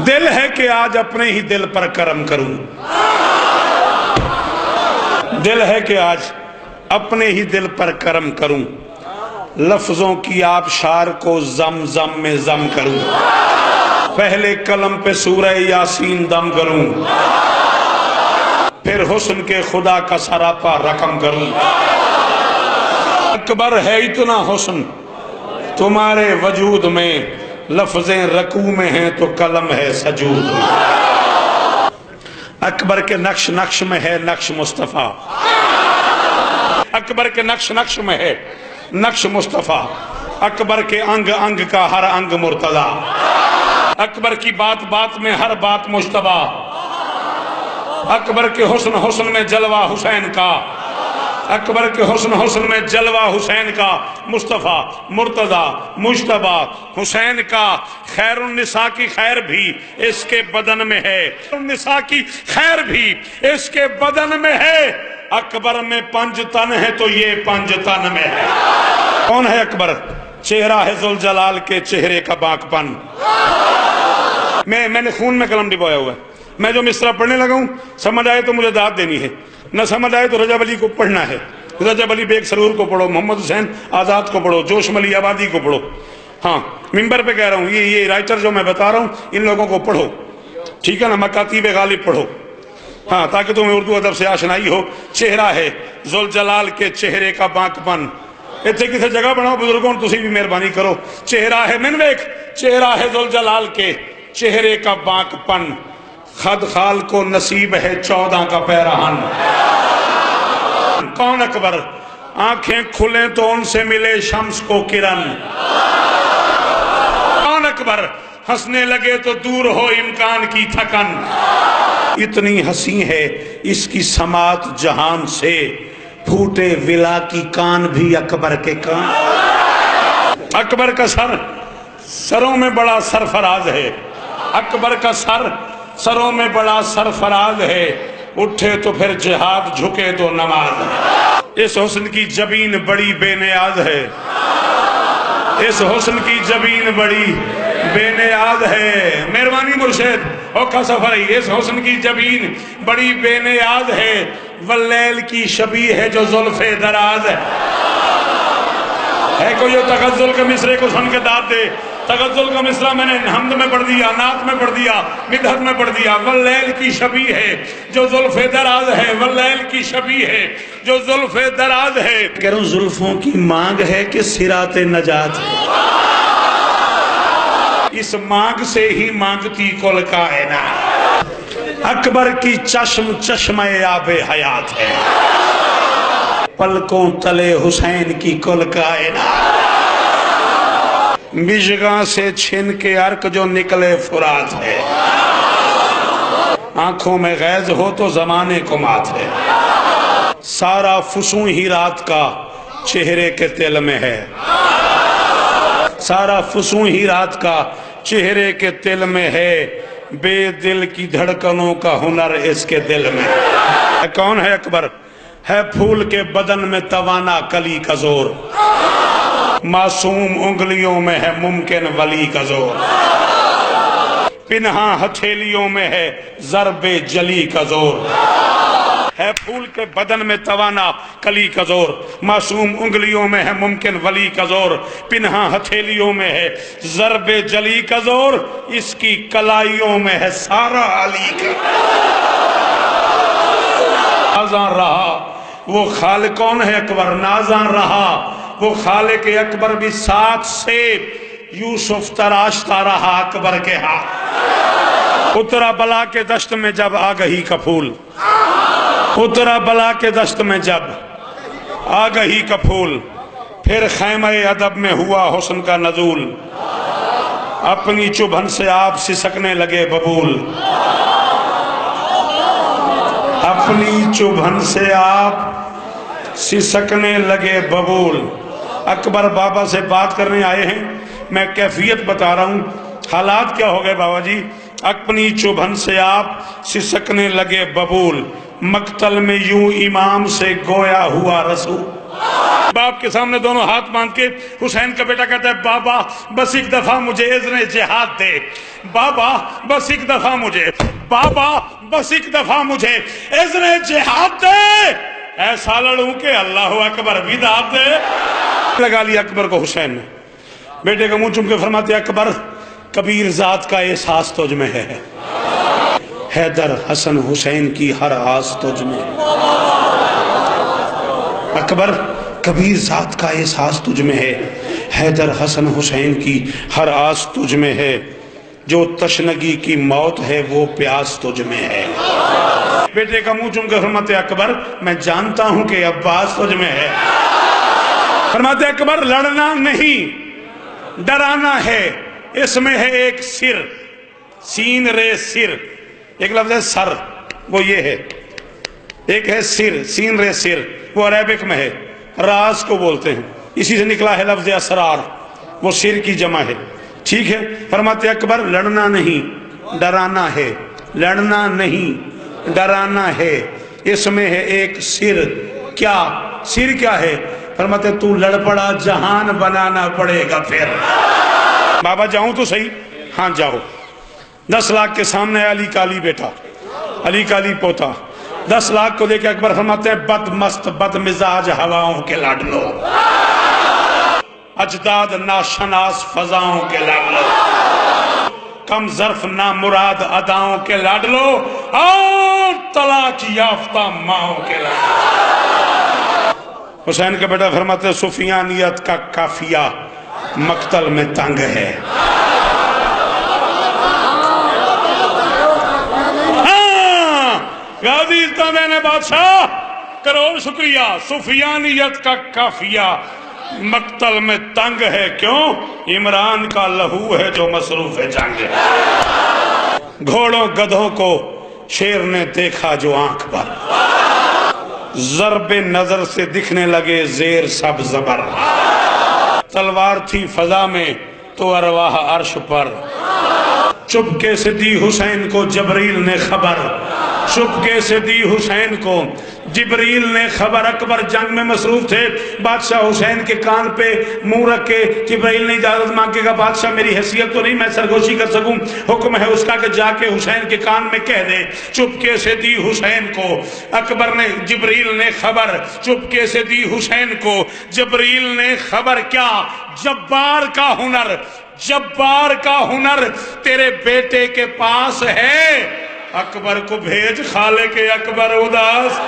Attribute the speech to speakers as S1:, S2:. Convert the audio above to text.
S1: دل ہے کہ آج اپنے ہی دل پر کرم کروں، دل ہے کہ آج اپنے ہی دل پر کرم کروں، لفظوں کی آبشار کو زم زم میں زم کروں، پہلے قلم پہ سورہ یاسین دم کروں، پھر حسن کے خدا کا سراپا رقم کروں۔ اکبر ہے اتنا حسن تمہارے وجود میں، لفظیں رکوع میں ہیں تو قلم ہے سجود میں۔ اکبر کے نقش نقش میں ہے نقش مصطفیٰ، اکبر کے نقش نقش میں ہے نقش مصطفیٰ، اکبر کے انگ انگ کا ہر انگ مرتضی، اکبر کی بات بات میں ہر بات مجتبیٰ، اکبر کے حسن حسن میں جلوہ حسین کا، اکبر کے حسن حسن میں جلوہ حسین کا، مصطفیٰ مرتضی مجتبیٰ حسین کا۔ خیر النساء کی خیر بھی اس کے بدن میں ہے، النساء کی خیر بھی اس کے بدن میں ہے، اکبر میں 5 تن ہے تو یہ 5 تن میں ہے۔ کون ہے اکبر؟ چہرہ ہے ذوالجلال کے چہرے کا باک پن۔ میں نے خون میں قلم ڈبویا ہوا ہے، میں جو مصرع پڑھنے لگا ہوں سمجھ آئے تو مجھے داد دینی ہے، نہ سمجھ آئے تو رجب علی کو پڑھنا ہے، رجب علی بیگ سرور کو پڑھو، محمد حسین آزاد کو پڑھو، جوش ملی آبادی کو پڑھو۔ ہاں ممبر پہ کہہ رہا ہوں یہ رائٹر جو میں بتا رہا ہوں ان لوگوں کو پڑھو، ٹھیک ہے نا، مکاتیب غالب پڑھو، ہاں تاکہ تمہیں اردو ادب سے آشنائی ہو۔ چہرہ ہے ذوالجلال کے چہرے کا باک پن، اتنے کسی جگہ بناؤ بزرگوں تسی بھی مہربانی کرو۔ چہرہ ہے من ویک، چہرہ ہے ذوالجلال کے چہرے کا باک پن، خد خال کو نصیب ہے 14 کا پیرہن۔ کون اکبر؟ آنکھیں کھلیں تو ان سے ملے شمس کو کرن۔ کون اکبر؟ ہنسنے لگے تو دور ہو امکان کی تھکن۔ اتنی ہنسی ہے اس کی سماعت جہان سے، پھوٹے ولا کی کان بھی اکبر کے کان۔ اکبر کا سر سروں میں بڑا سرفراز ہے، اکبر کا سر سروں میں بڑا سرفراز ہے، اٹھے تو پھر جہاد جھکے تو نماز ہے۔ اس حسن کی جبین بڑی بے نیاز ہے، اس حسن کی جبین بڑی بے نیاز ہے۔ مہربانی مرشد اوکھا سفری، اس حسن کی جبین بڑی بے نیاز ہے، واللیل کی شبیہ ہے جو زلف دراز ہے۔ ہے کوئی جو تغزل کے مصرے کو سن کے داد دے؟ تغزل کا مصرع میں نے حمد میں پڑھ دیا، نعت میں پڑھ دیا، مدحت میں پڑھ دیا۔ واللیل کی شبیہ ہے جو زلف دراز ہے، واللیل کی شبیہ ہے جو زلف دراز ہے۔ کہہ رہا ہوں زلفوں کی مانگ ہے کہ صراط نجات ہے، اس مانگ سے ہی مانگتی کل کائنات۔ اکبر کی چشم چشمہ آب حیات ہے، پلکوں تلے حسین کی کل کائنات۔ مشگاں سے چھن کے عرق جو نکلے فرات ہے، آنکھوں میں غیظ ہو تو زمانے کو مات ہے، سارا فسوں ہی رات کا چہرے کے تل میں ہے، سارا فسوں ہی رات کا چہرے کے تل میں ہے، بے دل کی دھڑکنوں کا ہنر اس کے دل میں ہے۔ کون ہے اکبر؟ ہے پھول کے بدن میں توانا کلی کا زور، معصوم انگلیوں میں ہے ممکن ولی کا زور، پنہاں ہتھیلیوں میں ہے ضرب جلی کا زور۔ ہے پھول کے بدن میں توانا کلی کا زور، معصوم انگلیوں میں ہے ممکن ولی کا زور، پنہاں ہتھیلیوں میں ہے ضرب جلی کا زور، اس کی کلائیوں میں ہے سارا علی کا۔ نازاں رہا وہ خالق، کون ہے اکبر؟ نازاں رہا وہ خالق اکبر بھی ساتھ سے یوسف تراشتا رہا اکبر کے ہاتھ۔ اترا بلا کے دشت میں جب آگہی کا پھول، اترا بلا کے دشت میں جب آگہی کا پھول، پھر خیمہ ادب میں ہوا حسن کا نزول، اپنی چبھن سے آپ سسکنے لگے ببول، اپنی چبھن سے آپ سسکنے لگے ببول۔ اکبر بابا سے بات کرنے آئے ہیں، میں کیفیت بتا رہا ہوں، حالات کیا ہو گئے بابا جی۔ اپنی چبھن سے آپ سسکنے لگے ببول، مقتل میں یوں امام سے گویا ہوا رسول۔ باپ کے سامنے دونوں ہاتھ باندھ کے حسین کا بیٹا کہتا ہے بابا بس ایک دفعہ مجھے اذن جہاد دے، بابا بس ایک دفعہ مجھے، بابا بس ایک دفعہ مجھے اذن جہاد دے، ایسا لڑوں کہ اللہ اکبر بھی داد دے۔ لگا لیا اکبر کو حسین نے، بیٹے کا منہ چوم کے فرماتے اکبر کبیر ذات کا احساس تجھ میں ہے، حیدر حسن حسین کی ہر آس تجھ میں ہے۔ اکبر کبیر ذات کا احساس تجھ میں ہے، حیدر حسن حسین کی ہر آس تجھ میں ہے، جو تشنگی کی موت ہے وہ پیاس تجھ میں ہے۔ بیٹے کا منہ چوم کے فرماتے اکبر میں جانتا ہوں کہ عباس تجھ میں ہے۔ فرماتے اکبر لڑنا نہیں ڈرانا ہے، اس میں ہے ایک سر، سین رے سر، ایک لفظ ہے سر وہ یہ ہے، ایک ہے سر، سین رے سر وہ عربک میں ہے، راز کو بولتے ہیں، اسی سے نکلا ہے لفظ اسرار، وہ سر کی جمع ہے، ٹھیک ہے۔ فرماتے اکبر لڑنا نہیں ڈرانا ہے، لڑنا نہیں ڈرانا ہے، اس میں ہے ایک سر، کیا سر کیا ہے؟ فرماتے تو لڑ پڑا جہان بنانا پڑے گا پھر۔ بابا جاؤں تو صحیح؟ ہاں جاؤ۔ 10 لاکھ کے سامنے علی کا علی بیٹا، علی کا علی پوتا، 10 لاکھ کو لے کے اکبر فرماتے ہیں بد مست بد مزاج ہواؤں کے لاڈلو، اجداد ناشناس فضاؤں کے لاڈلو، کم ظرف نامراد اداؤں کے لاڈلو، اور طلاق یافتہ ماؤں کے لاڈلو۔ حسین کا بیٹا فرماتے ہیں سفیانیت کا قافیہ مقتل میں تنگ ہے۔ غازی استادین بادشاہ کروڑ شکریہ، سفیانیت کا قافیہ مقتل میں تنگ ہے، کیوں؟ عمران کا لہو ہے جو مصروف جنگ ہے۔ گھوڑوں گدھوں کو شیر نے دیکھا جو آنکھ پر، ضرب نظر سے دکھنے لگے زیر سب زبر، تلوار تھی فضا میں تو ارواح عرش پر، چپکے سے دی حسین کو جبریل نے خبر، چپکے سے دی حسین کو جبریل نے خبر۔ اکبر جنگ میں مصروف تھے، بادشاہ حسین کے کان پہ منہ رکھ کے جبریل نے اجازت مانگے گا بادشاہ میری حیثیت تو نہیں میں سرگوشی کر سکوں، حکم ہے اس کا کہ جا کے حسین کے کان میں کہہ دے۔ چپکے سے دی حسین کو اکبر نے جبریل نے خبر، چپکے سے دی حسین کو جبریل نے خبر، کیا؟ جبار کا ہنر، جبار کا ہنر تیرے بیٹے کے پاس ہے، اکبر کو بھیج خالق اکبر اداس۔